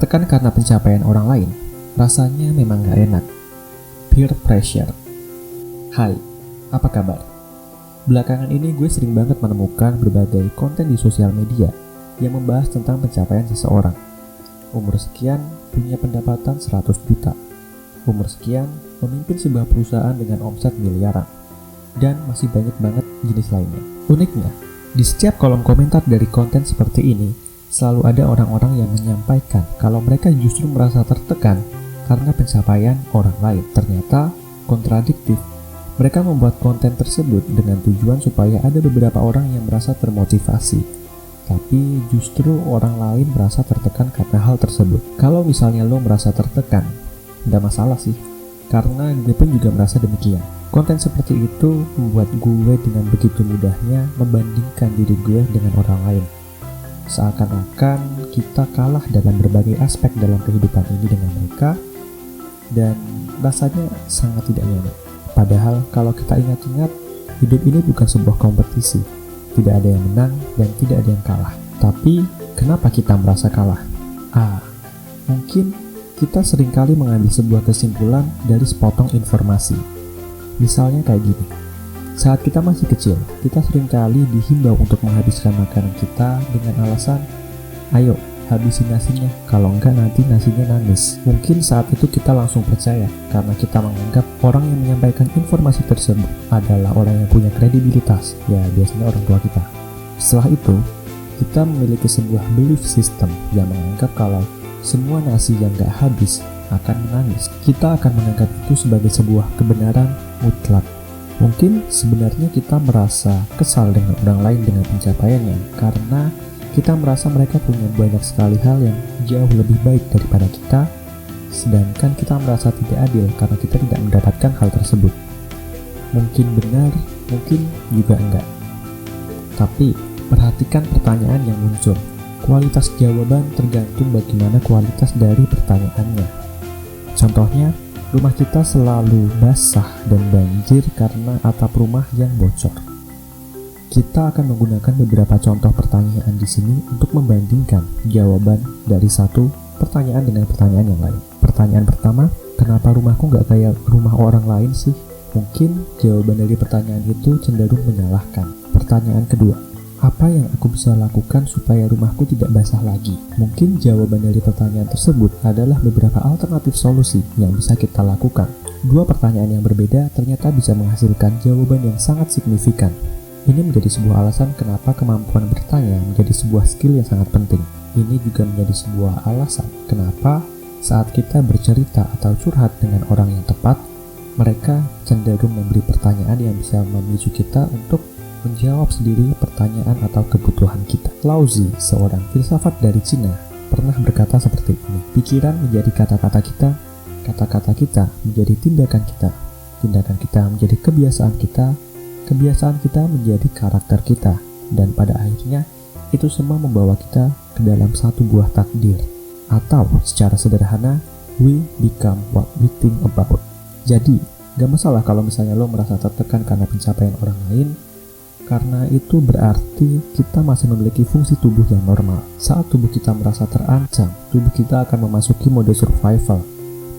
Tertekan karena pencapaian orang lain, rasanya memang gak enak. Peer pressure. Hai, apa kabar? Belakangan ini gue sering banget menemukan berbagai konten di sosial media yang membahas tentang pencapaian seseorang. Umur sekian punya pendapatan 100 juta. Umur sekian memimpin sebuah perusahaan dengan omset miliaran. Dan masih banyak banget jenis lainnya. Uniknya, di setiap kolom komentar dari konten seperti ini, selalu ada orang-orang yang menyampaikan kalau mereka justru merasa tertekan karena pencapaian orang lain. Ternyata kontradiktif. Mereka membuat konten tersebut dengan tujuan supaya ada beberapa orang yang merasa termotivasi. Tapi justru orang lain merasa tertekan karena hal tersebut. Kalau misalnya lo merasa tertekan, tidak masalah sih. Karena gue pun juga merasa demikian. Konten seperti itu membuat gue dengan begitu mudahnya membandingkan diri gue dengan orang lain. Seakan-akan kita kalah dalam berbagai aspek dalam kehidupan ini dengan mereka. Dan rasanya sangat tidak nyaman. Padahal kalau kita ingat-ingat, hidup ini bukan sebuah kompetisi. Tidak ada yang menang dan tidak ada yang kalah. Tapi kenapa kita merasa kalah? Mungkin kita seringkali mengambil sebuah kesimpulan dari sepotong informasi. Misalnya kayak gini. Saat kita masih kecil, kita seringkali dihimbau untuk menghabiskan makanan kita dengan alasan, ayo habisin nasinya, kalau enggak nanti nasinya nangis. Mungkin saat itu kita langsung percaya karena kita menganggap orang yang menyampaikan informasi tersebut adalah orang yang punya kredibilitas, ya biasanya orang tua kita. Setelah itu, kita memiliki sebuah belief system yang menganggap kalau semua nasi yang enggak habis akan menangis. Kita akan menganggap itu sebagai sebuah kebenaran mutlak. Mungkin sebenarnya kita merasa kesal dengan orang lain dengan pencapaiannya karena kita merasa mereka punya banyak sekali hal yang jauh lebih baik daripada kita, sedangkan kita merasa tidak adil karena kita tidak mendapatkan hal tersebut. Mungkin benar, mungkin juga enggak. Tapi, perhatikan pertanyaan yang muncul. Kualitas jawaban tergantung bagaimana kualitas dari pertanyaannya. Contohnya, rumah kita selalu basah dan banjir karena atap rumah yang bocor. Kita akan menggunakan beberapa contoh pertanyaan di sini untuk membandingkan jawaban dari satu pertanyaan dengan pertanyaan yang lain. Pertanyaan pertama, kenapa rumahku nggak kayak rumah orang lain sih? Mungkin jawaban dari pertanyaan itu cenderung menyalahkan. Pertanyaan kedua, apa yang aku bisa lakukan supaya rumahku tidak basah lagi? Mungkin jawaban dari pertanyaan tersebut adalah beberapa alternatif solusi yang bisa kita lakukan. Dua pertanyaan yang berbeda ternyata bisa menghasilkan jawaban yang sangat signifikan. Ini menjadi sebuah alasan kenapa kemampuan bertanya menjadi sebuah skill yang sangat penting. Ini juga menjadi sebuah alasan kenapa saat kita bercerita atau curhat dengan orang yang tepat, mereka cenderung memberi pertanyaan yang bisa memicu kita untuk menjawab sendiri pertanyaan atau kebutuhan kita. Laozi, seorang filsafat dari Cina, pernah berkata seperti ini. Pikiran menjadi kata-kata kita menjadi tindakan kita menjadi kebiasaan kita menjadi karakter kita, dan pada akhirnya itu semua membawa kita ke dalam satu buah takdir, atau secara sederhana, we become what we think about. Jadi, gak masalah kalau misalnya lo merasa tertekan karena pencapaian orang lain, karena itu berarti kita masih memiliki fungsi tubuh yang normal. Saat tubuh kita merasa terancam, tubuh kita akan memasuki mode survival.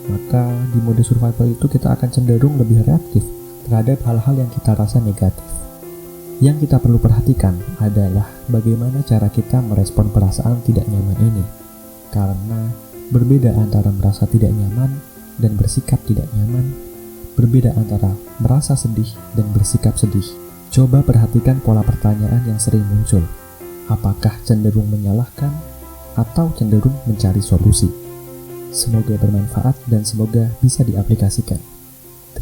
Maka di mode survival itu kita akan cenderung lebih reaktif terhadap hal-hal yang kita rasa negatif. Yang kita perlu perhatikan adalah bagaimana cara kita merespon perasaan tidak nyaman ini. Karena berbeda antara merasa tidak nyaman dan bersikap tidak nyaman, berbeda antara merasa sedih dan bersikap sedih. Coba perhatikan pola pertanyaan yang sering muncul. Apakah cenderung menyalahkan atau cenderung mencari solusi? Semoga bermanfaat dan semoga bisa diaplikasikan. Terima kasih.